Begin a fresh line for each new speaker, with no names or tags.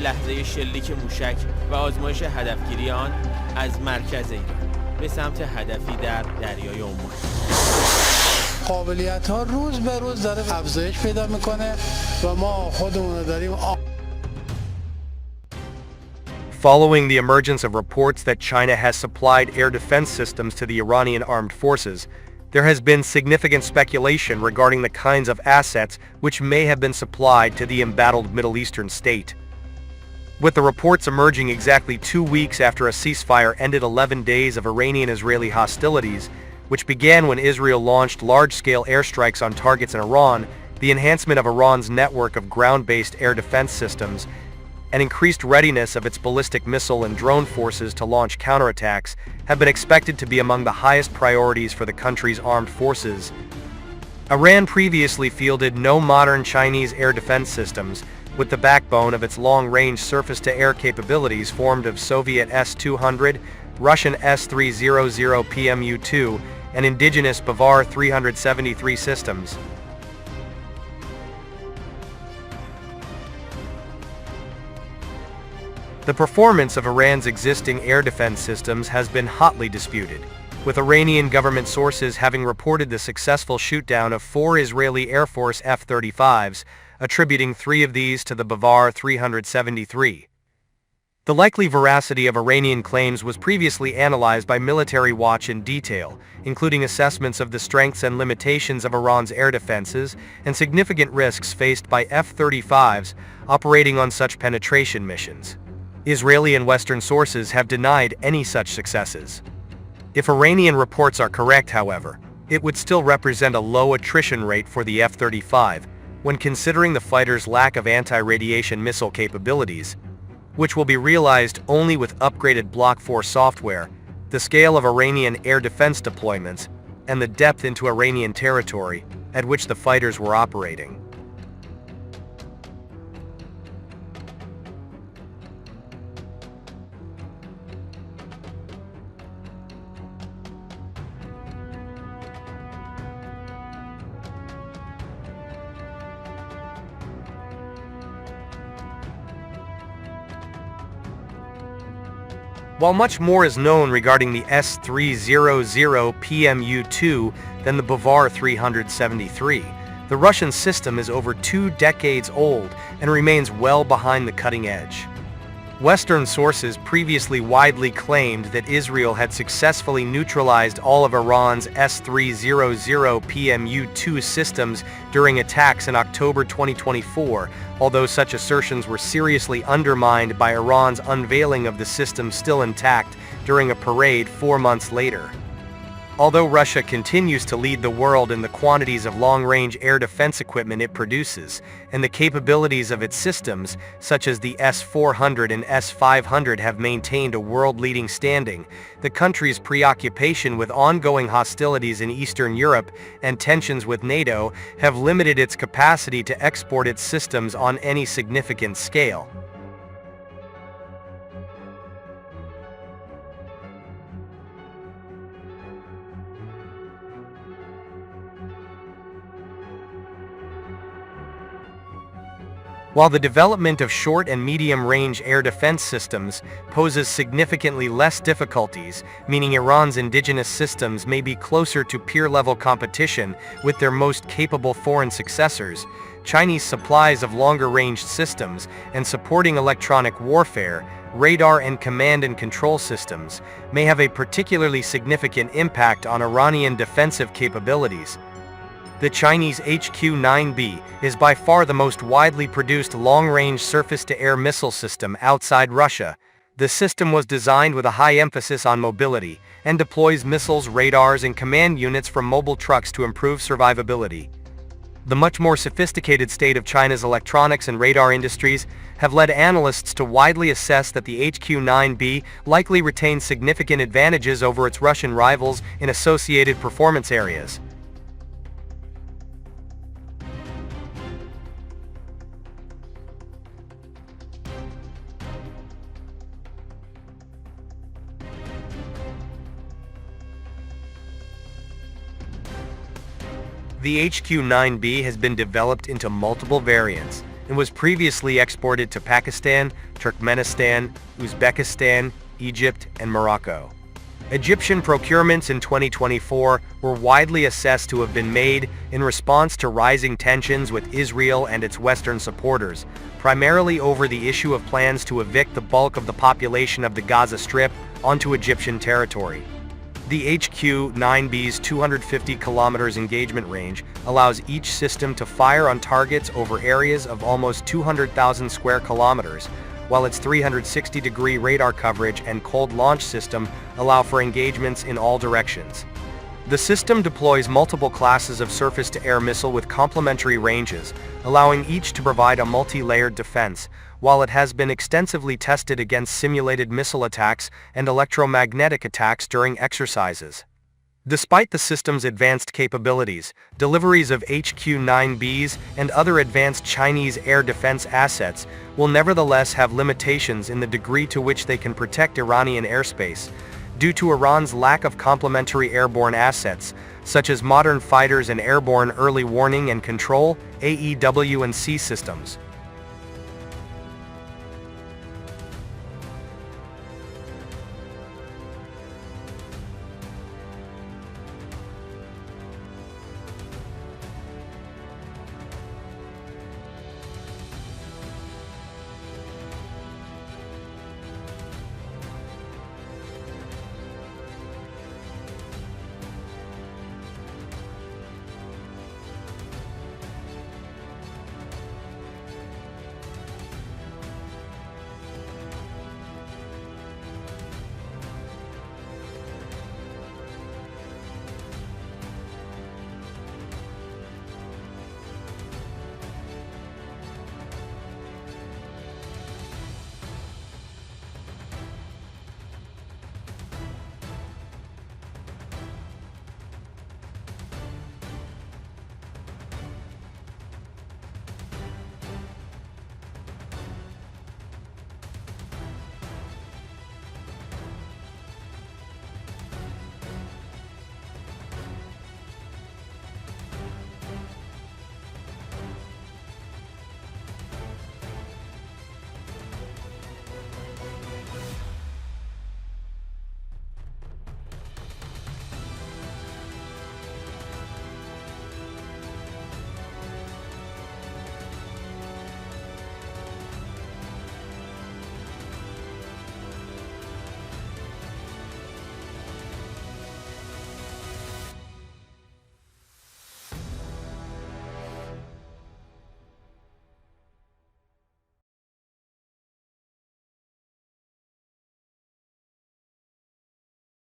لحظه شلیک موشک و آزمایش هدفگیری آن از مرکز ایران به سمت هدفی در دریای عمان.
قابلیت ها روز به روز داره افزایش پیدا میکنه و ما خودمون داریم.
Following the emergence of reports that China has supplied air defense systems to the Iranian Armed Forces, there has been significant speculation regarding the kinds of assets which may have been supplied to the embattled Middle Eastern state. With the reports emerging exactly 2 weeks after a ceasefire ended 11 days of Iranian-Israeli hostilities, which began when Israel launched large-scale airstrikes on targets in Iran, the enhancement of Iran's network of ground-based air defense systems, and increased readiness of its ballistic missile and drone forces to launch counterattacks have been expected to be among the highest priorities for the country's armed forces. Iran previously fielded no modern Chinese air defense systems, with the backbone of its long-range surface-to-air capabilities formed of Soviet S-200, Russian S-300 PMU-2, and indigenous Bavar 373 systems. The performance of Iran's existing air defense systems has been hotly disputed, with Iranian government sources having reported the successful shootdown of 4 Israeli Air Force F-35s, attributing 3 of these to the Bavar 373. The likely veracity of Iranian claims was previously analyzed by Military Watch in detail, including assessments of the strengths and limitations of Iran's air defenses and significant risks faced by F-35s operating on such penetration missions. Israeli and Western sources have denied any such successes. If Iranian reports are correct, however, it would still represent a low attrition rate for the F-35, when considering the fighter's lack of anti-radiation missile capabilities, which will be realized only with upgraded Block 4 software, the scale of Iranian air defense deployments, and the depth into Iranian territory at which the fighters were operating. While much more is known regarding the S-300 PMU-2 than the Bavar 373, the Russian system is over 2 decades old and remains well behind the cutting edge. Western sources previously widely claimed that Israel had successfully neutralized all of Iran's S-300 PMU-2 systems during attacks in October 2024, although such assertions were seriously undermined by Iran's unveiling of the system still intact during a parade 4 months later. Although Russia continues to lead the world in the quantities of long-range air defense equipment it produces, and the capabilities of its systems, such as the S-400 and S-500 have maintained a world-leading standing, the country's preoccupation with ongoing hostilities in Eastern Europe and tensions with NATO have limited its capacity to export its systems on any significant scale. While the development of short and medium-range air defense systems poses significantly less difficulties, meaning Iran's indigenous systems may be closer to peer-level competition with their most capable foreign successors, Chinese supplies of longer-range systems and supporting electronic warfare, radar and command and control systems may have a particularly significant impact on Iranian defensive capabilities. The Chinese HQ-9B is by far the most widely produced long-range surface-to-air missile system outside Russia. The system was designed with a high emphasis on mobility and deploys missiles, radars, and command units from mobile trucks to improve survivability. The much more sophisticated state of China's electronics and radar industries have led analysts to widely assess that the HQ-9B likely retains significant advantages over its Russian rivals in associated performance areas. The HQ-9B has been developed into multiple variants, and was previously exported to Pakistan, Turkmenistan, Uzbekistan, Egypt, and Morocco. Egyptian procurements in 2024 were widely assessed to have been made in response to rising tensions with Israel and its Western supporters, primarily over the issue of plans to evict the bulk of the population of the Gaza Strip onto Egyptian territory. The HQ-9B's 250 km engagement range allows each system to fire on targets over areas of almost 200,000 square kilometers, while its 360-degree radar coverage and cold launch system allow for engagements in all directions. The system deploys multiple classes of surface-to-air missile with complementary ranges, allowing each to provide a multi-layered defense, while it has been extensively tested against simulated missile attacks and electromagnetic attacks during exercises. Despite the system's advanced capabilities, deliveries of HQ-9Bs and other advanced Chinese air defense assets will nevertheless have limitations in the degree to which they can protect Iranian airspace, due to Iran's lack of complementary airborne assets, such as modern fighters and airborne early warning and control (AEW&C) systems.